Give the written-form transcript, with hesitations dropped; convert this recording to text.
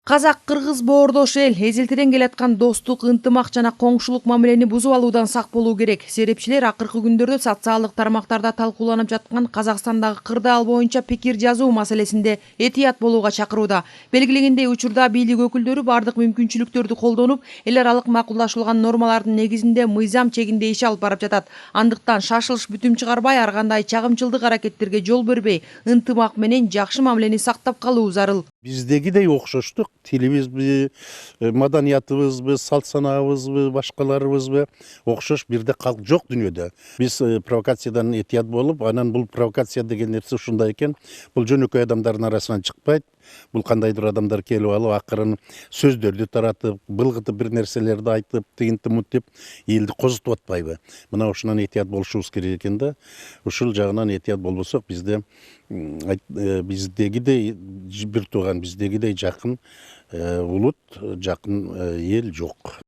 Казак-кыргыз боордош эл эзелтеден келаткан достук, ынтымак жана коңшулук мамилени бузуп алуудан сак болуу керек. Серепчилер акыркы күндөрдө социалдык тармактарда талкууланып жаткан Казакстандагы кырдаал боюнча пикир жазуу маселесинде этият болууга чакырууда. Белгиленгендей, учурда бийлик өкүлдөрү бардык мүмкүнчүлүктөрдү колдонуп, эл аралык макулдашылган нормалардын негизинде мыйзам чегинде иш алып барып жатат. Андыктан шашылыш бүтүм чыгарбай, ар кандай чагымчылдык аракеттерге жол бербей, ынтымак менен жакшы мамилени сактап калуу зарыл. Биздегидей окшоштук, тилибизби, маданиятыбызбы, салт санаабызбы, башкаларыбызбы окшош бирдей калк жок дүйнөдө. Биз провокациядан этият болуп, анан бул провокация деген нерсе ушундай экен. Бул жөнөкөй адамдардын арасынан чыкпайт. Бул кандайдыр адамдар келип алып, акырын сөздөрдү таратып, былгытып бир нерселерди айтып, тигинтип мынтип элди козутуп атпайбы. Мына ушунан этият болушубуз керек экен да. Ушул жагынан этият болбосок, бизде биздегидей бир тууган, биздегидей жакын улут, жакын эл жок.